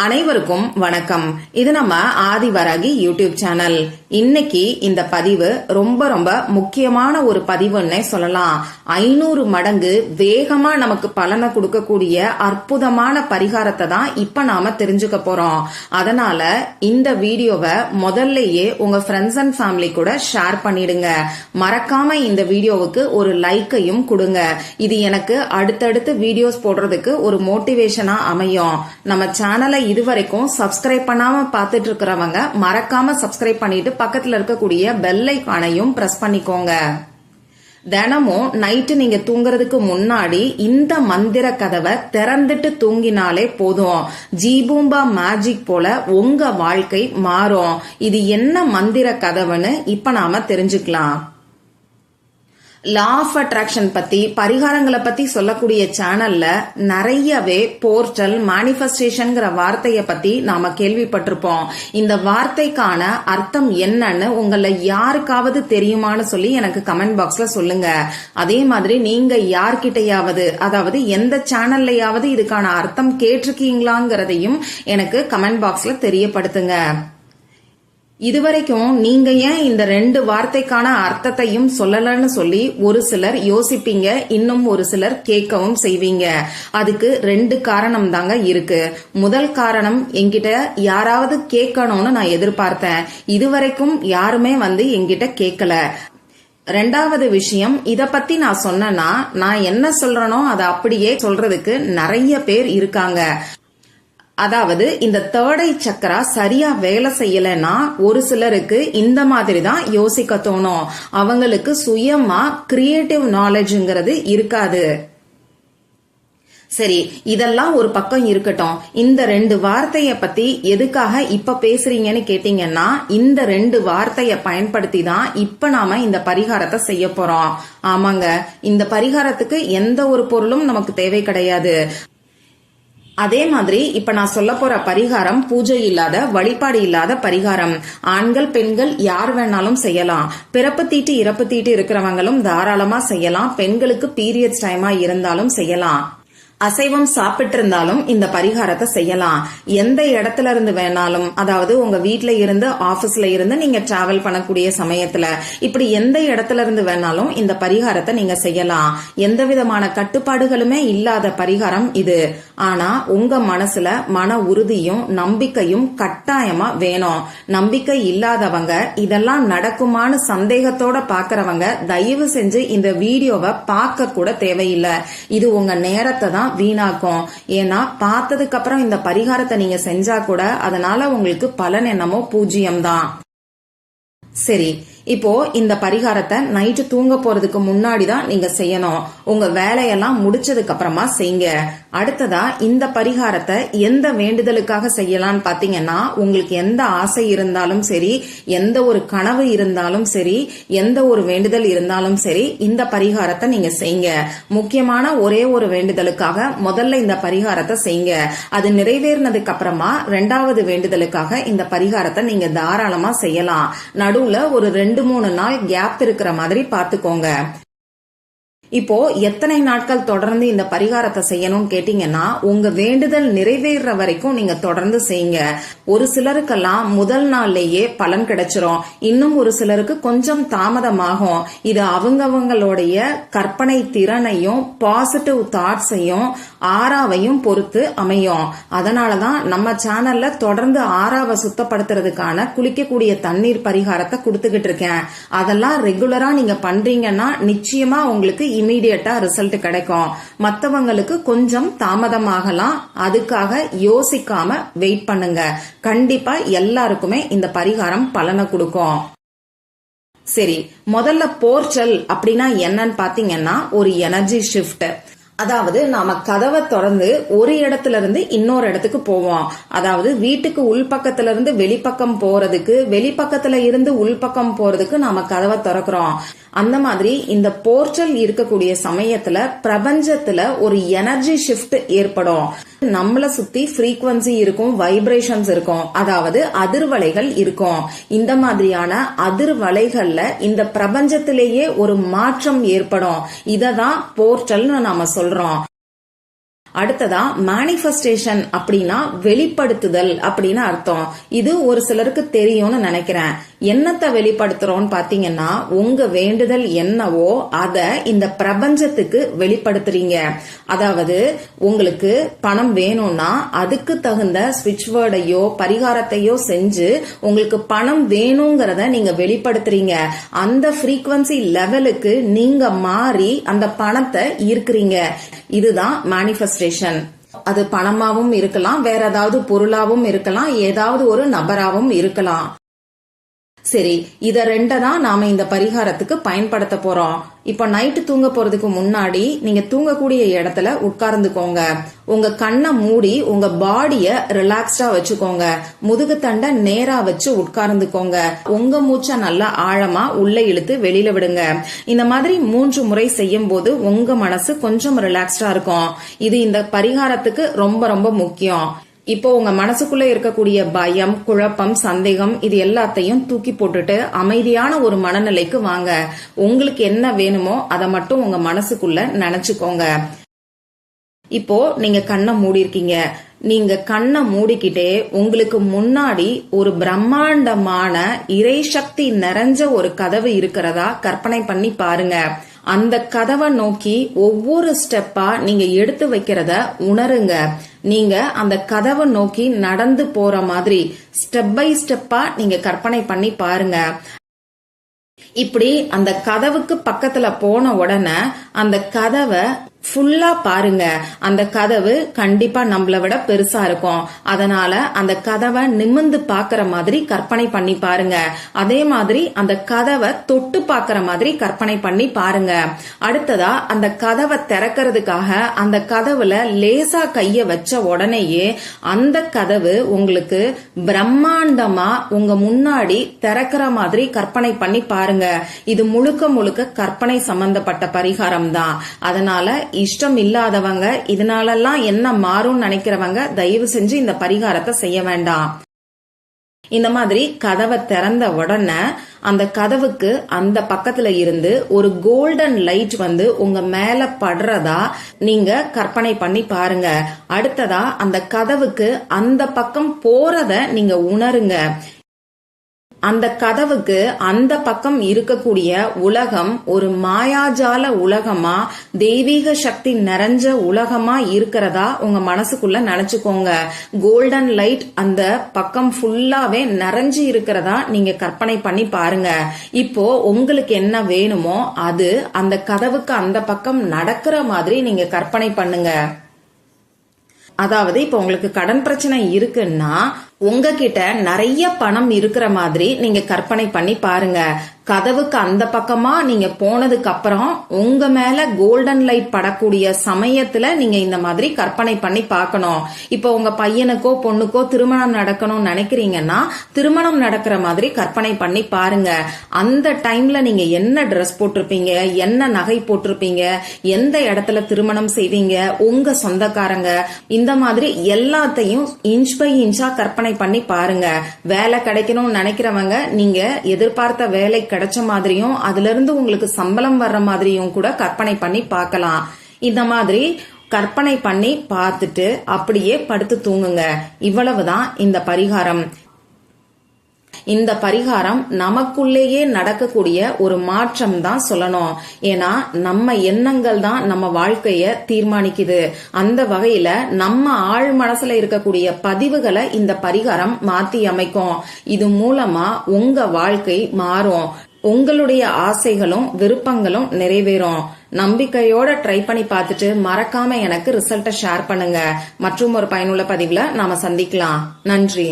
அனைவருக்கும் வணக்கம். இது நம்ம ஆதிவராகி யூடியூப் சேனல். இன்னைக்கு இந்த பதிவு ரொம்ப ரொம்ப முக்கியமான ஒரு பதிவுன்னே சொல்லலாம். 500 மடங்கு வேகமா நமக்கு பலனை கொடுக்கக்கூடிய அற்புதமான பரிகாரத்தை தான் இப்ப நாம தெரிஞ்சுக்க போறோம். அதனால இந்த வீடியோவை முதல்லயே உங்க ஃப்ரெண்ட்ஸ் அண்ட் ஃபேமிலி கூட ஷேர் பண்ணிடுங்க. மறக்காம இந்த வீடியோவுக்கு ஒரு லைக்கையும் கொடுங்க. இது எனக்கு அடுத்தடுத்து வீடியோஸ் போடுறதுக்கு ஒரு மோட்டிவேஷனா அமையும். நம்ம சேனலை இதுவரைக்கும் சப்ஸ்கிரைப் பண்ணாம பாத்துட்டு இருக்கிறவங்க மறக்காம சப்ஸ்கிரைப் பண்ணிட்டு பக்கத்துல இருக்கக்கூடிய பெல் ஐகானையும் பிரஸ் பண்ணிக்கோங்க. தினமும் நைட்டு நீங்க தூங்குறதுக்கு முன்னாடி இந்த மந்திர கதவை திறந்துட்டு தூங்கினாலே போதும். ஜீபூம்பா மேஜிக் போல உங்க வாழ்க்கை மாறும். இது என்ன மந்திர கதவுன்னு இப்ப நாம தெரிஞ்சுக்கலாம். லா ஆஃப் அட்ராக்ஷன் பத்தி பரிகாரங்களை பத்தி சொல்லக்கூடிய சேனல்ல நிறையவே போர்ட்டல் மேனிஃபெஸ்டேஷன்ங்கிற வார்த்தைய பத்தி நாம கேள்விப்பட்டிருப்போம். இந்த வார்த்தைக்கான அர்த்தம் என்னன்னு உங்கள யாருக்காவது தெரியுமான்னு சொல்லி எனக்கு கமெண்ட் பாக்ஸ்ல சொல்லுங்க. அதே மாதிரி நீங்க யார்கிட்டயாவது, அதாவது எந்த சேனல்லையாவது இதுக்கான அர்த்தம் கேட்டிருக்கீங்களாங்கிறதையும் எனக்கு கமெண்ட் பாக்ஸ்ல தெரியப்படுத்துங்க. இதுவரைக்கும் நீங்க ஏன் இந்த 2 வார்த்தைக்கான அர்த்தத்தையும் சொல்லலன்னு சொல்லி ஒரு சிலர் யோசிப்பீங்க, இன்னும் ஒரு சிலர் கேட்கவும் செய்வீங்க. அதுக்கு 2 காரணம் தாங்க இருக்கு. முதல் காரணம், என்கிட்ட யாராவது கேட்கணும்னு நான் எதிர்பார்த்தேன். இதுவரைக்கும் யாருமே என்கிட்ட கேட்கல. 2வது விஷயம், இத பத்தி நான் சொன்னேன்னா நான் என்ன சொல்றேனோ அதை அப்படியே சொல்றதுக்கு நிறைய பேர் இருக்காங்க. அதாவது இந்த தேர்ட் ஐ சக்கரா சரியா வேலை செய்யலன்னா ஒரு சிலருக்கு இந்த மாதிரி தான் யோசிக்க தோணும். அவங்களுக்கு சுயமா கிரியேட்டிவ் நாலேஜ்ங்கிறது இருக்காது. சரி, இதெல்லாம் ஒரு பக்கம் இருக்கட்டும். இந்த 2 வார்த்தைய பத்தி எதுக்காக இப்ப பேசுறீங்கன்னு கேட்டீங்கன்னா, இந்த 2 வார்த்தைய பயன்படுத்தி தான் இப்ப நாம இந்த பரிகாரத்தை செய்ய போறோம். ஆமாங்க, இந்த பரிகாரத்துக்கு எந்த ஒரு பொருளும் நமக்கு தேவை கிடையாது. அதே மாதிரி இப்ப நான் சொல்ல போற பரிகாரம் பூஜை இல்லாத, வழிபாடு இல்லாத பரிகாரம். ஆண்கள் பெண்கள் யார் வேணாலும் செய்யலாம். பிறப்பு தீட்டு இறப்பு தீட்டு இருக்கிறவங்களும் தாராளமா செய்யலாம். பெண்களுக்கு பீரியட்ஸ் டைமா இருந்தாலும் செய்யலாம். அசைவம் சாப்பிட்டு இருந்தாலும் இந்த பரிகாரத்தை செய்யலாம். எந்த இடத்துல இருந்து வேணாலும், அதாவது உங்க வீட்ல இருந்து, ஆபீஸ்ல இருந்து, நீங்க டிராவல் பண்ணக்கூடிய சமயத்துல, இப்படி எந்த இடத்துல இருந்து வேணாலும் இந்த பரிகாரத்தை நீங்க செய்யலாம். எந்த விதமான கட்டுப்பாடுகளுமே இல்லாத பரிகாரம் இது. ஆனா உங்க மனசுல மன உறுதியும் நம்பிக்கையும் கட்டாயமா வேணும். நம்பிக்கை இல்லாதவங்க, இதெல்லாம் நடக்குமான்னு சந்தேகத்தோட பாக்குறவங்க தயவு செஞ்சு இந்த வீடியோவை பார்க்க கூட தேவையில்லை. இது உங்க நேரத்தை தான் வீணாக்கும். ஏன்னா பார்த்ததுக்கு அப்புறம் இந்த பரிகாரத்தை நீங்க செஞ்சா கூட அதனால உங்களுக்கு பலன் என்னமோ 0 தான். சரி, இப்போ இந்த பரிகாரத்தை நைட்டு தூங்க போறதுக்கு முன்னாடி தான் நீங்க செய்யணும். உங்க வேலையெல்லாம் முடிச்சதுக்கு அப்புறமா செய்யுங்க. அடுத்ததா இந்த பரிகாரத்தை எந்த வேண்டுதலுக்காக செய்யலாம்னு பாத்தீங்கன்னா, உங்களுக்கு எந்த ஆசை இருந்தாலும் சரி, எந்த ஒரு கனவு இருந்தாலும் சரி, எந்த ஒரு வேண்டுதல் இருந்தாலும் சரி, இந்த பரிகாரத்தை நீங்க செய்யுங்க. முக்கியமான ஒரே ஒரு வேண்டுதலுக்காக முதல்ல இந்த பரிகாரத்தை செய்யுங்க. அது நிறைவேறினதுக்கு அப்புறமா 2வது வேண்டுதலுக்காக இந்த பரிகாரத்தை நீங்க தாராளமா செய்யலாம். நடுவுல ஒரு 2-3 நாள் கேப் இருக்கிற மாதிரி பாத்துக்கோங்க. இப்போ எத்தனை நாட்கள் தொடர்ந்து இந்த பரிகாரத்தை செய்யணும்னு கேட்டீங்கன்னா, உங்க வேண்டுதல் நிறைவேற வரைக்கும் நீங்க தொடர்ந்து செய்யுங்க. ஒரு சிலருக்கெல்லாம் முதல் நாள்லயே பலன் கிடைச்சிரும். இன்னும் ஒரு சிலருக்கு கொஞ்சம் தாமதமாகும். இது அவங்கவங்களுடைய கற்பனை திறனையும் பாசிட்டிவ் தாட்ஸையும் ஆறாவையும் பொறுத்து அமையும். அதனாலதான் நம்ம சேனல்ல தொடர்ந்து ஆறாவை சுத்தப்படுத்துறதுக்கான குளிக்கக்கூடிய தண்ணீர் பரிகாரத்தை கொடுத்துக்கிட்டு இருக்கேன். அதெல்லாம் ரெகுலரா நீங்க பண்றீங்கன்னா நிச்சயமா உங்களுக்கு இமீடியட்டா ரிசல்ட் கிடைக்கும். மத்தவங்களுக்கு கொஞ்சம் தாமதமாகலாம். அதுக்காக யோசிக்காம வெயிட் பண்ணுங்க. கண்டிப்பா எல்லாருக்குமே இந்த பரிகாரம் பலனை கொடுக்கும். சரி, முதல்ல போர்ட்டல் அப்படின்னா என்னன்னு பாத்தீங்கன்னா, ஒரு எனர்ஜி ஷிஃப்ட். அதாவது நாம கதவை திறந்து ஒரு இடத்துல இருந்து இன்னொரு இடத்துக்கு போவோம். அதாவது வீட்டுக்கு உள்பக்கத்துல இருந்து வெளிப்பக்கம் போறதுக்கு, வெளிப்பக்கத்துல இருந்து உள்பக்கம் போறதுக்கு நாம கதவை திறக்கிறோம். அந்த மாதிரி இந்த போர்ட்டல் இருக்கக்கூடிய சமயத்துல பிரபஞ்சத்துல ஒரு எனர்ஜி ஷிஃப்ட் ஏற்படும். நம்மள சுத்தி ஃப்ரீக்வன்சி இருக்கும், வைப்ரேஷன்ஸ் இருக்கும், அதாவது அதிர்வலைகள் இருக்கும். இந்த மாதிரியான அதிர்வலைகள்ல இந்த பிரபஞ்சத்திலேயே ஒரு மாற்றம் ஏற்படும். இததான் போர்ட்டல்னு நாம சொல்றோம். அடுத்ததா மேனிஃபெஸ்டேஷன் அப்படின்னா வெளிப்படுத்துதல் அப்படின்னு அர்த்தம். இது ஒரு சிலருக்கு தெரியும்னு நினைக்கிறேன். என்னத்தை வெளிப்படுத்துறோம்னு பாத்தீங்கன்னா, உங்க வேண்டுதல் என்னவோ அத இந்த பிரபஞ்சத்துக்கு வெளிப்படுத்துறீங்க. அதாவது உங்களுக்கு பணம் வேணும்னா அதுக்கு தகுந்த ஸ்விட்ச் வேர்டையோ பரிகாரத்தையோ செஞ்சு உங்களுக்கு பணம் வேணுங்கிறத நீங்க வெளிப்படுத்துறீங்க. அந்த ஃப்ரீக்வன்சி லெவலுக்கு நீங்க மாறி அந்த பணத்தை ஈர்க்கிறீங்க. இதுதான் மேனிஃபெஸ்டேஷன். அது பணமாவும் இருக்கலாம், வேற ஏதாவது பொருளாவும் இருக்கலாம், ஏதாவது ஒரு நபராவும் இருக்கலாம். சரி, இத ரெண்டதான் நாம இந்த பரிகாரத்துக்கு பயன்படுத்த போறோம். இப்ப நைட்டு தூங்க போறதுக்கு முன்னாடி நீங்க தூங்கக்கூடிய இடத்துல உட்கார்ந்துக்கோங்க. உங்க கண்ணை மூடி உங்க பாடிய ரிலாக்ஸ்டா வச்சுக்கோங்க. முதுகு தண்டை நேரா வச்சு உட்கார்ந்துக்கோங்க. உங்க மூச்சை நல்லா ஆழமா உள்ள இழுத்து வெளியில விடுங்க. இந்த மாதிரி 3 முறை செய்யும் போது உங்க மனசு கொஞ்சம் ரிலாக்ஸ்டா இருக்கும். இது இந்த பரிகாரத்துக்கு ரொம்ப ரொம்ப முக்கியம். இப்போ உங்க மனசுக்குள்ள இருக்கக்கூடிய பயம், குழப்பம், சந்தேகம் இது எல்லாத்தையும் தூக்கி போட்டுட்டு அமைதியான ஒரு மனநிலைக்கு வாங்க. உங்களுக்கு என்ன வேணுமோ அதை மட்டும் உங்க மனசுக்குள்ள நினைச்சுக்கோங்க. இப்போ நீங்க கண்ணை மூடி இருக்கீங்க. நீங்க கண்ணை மூடிக்கிட்டே உங்களுக்கு முன்னாடி ஒரு பிரம்மாண்டமான இறை சக்தி நிறைஞ்ச ஒரு கதவு இருக்கிறதா கற்பனை பண்ணி பாருங்க. அந்த கதவை நோக்கி ஒவ்வொரு ஸ்டெப்பா நீங்க எடுத்து வைக்கிறத உணருங்க. நீங்க அந்த கதவை நோக்கி நடந்து போற மாதிரி ஸ்டெப் பை ஸ்டெப்பா நீங்க கற்பனை பண்ணி பாருங்க. இப்படி அந்த கதவுக்கு பக்கத்துல போன உடனே அந்த கதவை ஃபுல்லா பாருங்க. அந்த கதவு கண்டிப்பா நம்மள விட பெருசா இருக்கும். அதனால அந்த கதவை நிமிர்ந்து பாக்குற மாதிரி கற்பனை பண்ணி பாருங்க. அதே மாதிரி அந்த கதவை தொட்டு பாக்குற மாதிரி கற்பனை பண்ணி பாருங்க. அடுத்ததா அந்த கதவை திறக்கிறதுக்காக அந்த கதவுல லேசா கைய வச்ச உடனேயே அந்த கதவு உங்களுக்கு பிரம்மாண்டமா உங்க முன்னாடி திறக்கிற மாதிரி கற்பனை பண்ணி பாருங்க. இது முழுக்க முழுக்க கற்பனை சம்பந்தப்பட்ட பரிகாரம் தான். அதனால இஷ்டம் இல்லாதவங்க, இதனாலெல்லாம் என்ன மாறும் நினைக்கிறவங்க தயவு செஞ்சு இந்த பரிகாரத்தை செய்ய வேண்டாம். இந்த மாதிரி கதவை திறந்த உடனே அந்த கதவுக்கு அந்த பக்கத்துல இருந்து ஒரு கோல்டன் லைட் வந்து உங்க மேல படுறதா நீங்க கற்பனை பண்ணி பாருங்க. அடுத்ததா அந்த கதவுக்கு அந்த பக்கம் போறத நீங்க உணருங்க. அந்த கதவுக்கு அந்த பக்கம் இருக்கக்கூடிய உலகம் ஒரு மாயாஜால உலகமா, தெய்வீக சக்தி நிறைஞ்ச உலகமா இருக்கிறதா உங்க மனசுக்குள்ள நினைச்சுக்கோங்க. கோல்டன் லைட் அந்த பக்கம் ஃபுல்லாவே நிறைஞ்சு இருக்கிறதா நீங்க கற்பனை பண்ணி பாருங்க. இப்போ உங்களுக்கு என்ன வேணுமோ அது அந்த கதவுக்கு அந்த பக்கம் நடக்கிற மாதிரி நீங்க கற்பனை பண்ணுங்க. அதாவது இப்ப உங்களுக்கு கடன் பிரச்சனை இருக்குன்னா உங்ககிட்ட நிறைய பணம் இருக்கிற மாதிரி நீங்க கற்பனை பண்ணி பாருங்க. கதவுக்கு அந்த பக்கமா நீங்க போனதுக்கு அப்புறம் உங்க மேல கோல்டன் லைட் படக்கூடிய சமயத்துல நீங்க இந்த மாதிரி கற்பனை பண்ணி பார்க்கணும். இப்ப உங்க பையனுக்கோ பொண்ணுக்கோ திருமணம் நடக்கணும்னு நினைக்கிறீங்கன்னா திருமணம் நடக்கிற மாதிரி கற்பனை பண்ணி பாருங்க. அந்த டைம்ல நீங்க என்ன ட்ரெஸ் போட்டிருப்பீங்க, என்ன நகை போட்டிருப்பீங்க, எந்த இடத்துல திருமணம் செய்வீங்க, உங்க சொந்தக்காரங்க, இந்த மாதிரி எல்லாத்தையும் இன்ச் பை இன்ச்சா கற்பனை பண்ணி பாருங்க. வேலை கிடைக்கணும்னு நினைக்கிறவங்க நீங்க எதிர்பார்த்த வேலை கிடைச்ச மாதிரியும் அதுல இருந்து உங்களுக்கு சம்பளம் வர்ற மாதிரியும் கூட கற்பனை பண்ணி பார்க்கலாம். இந்த மாதிரி கற்பனை பண்ணி பார்த்துட்டு அப்படியே படுத்து தூங்குங்க. இவ்வளவுதான் இந்த பரிகாரம். இந்த பரிகாரம் நமக்குள்ளேயே நடக்கக்கூடிய ஒரு மாற்றம் தான் சொல்லணும். ஏன்னா நம்ம எண்ணங்கள் தான் நம்ம வாழ்க்கைய தீர்மானிக்குது. அந்த வகையில நம்ம ஆழ் மனசுல இருக்கக்கூடிய பதிவுகளை இந்த பரிகாரம் மாத்தி அமைக்கும். இது மூலமா உங்க வாழ்க்கை மாறும். உங்களுடைய ஆசைகளும் விருப்பங்களும் நிறைவேறும். நம்பிக்கையோட ட்ரை பண்ணி பார்த்துட்டு மறக்காம எனக்கு ரிசல்ட்டை ஷேர் பண்ணுங்க. மற்றும் ஒரு பயனுள்ள பதிவுல நாம சந்திக்கலாம். நன்றி.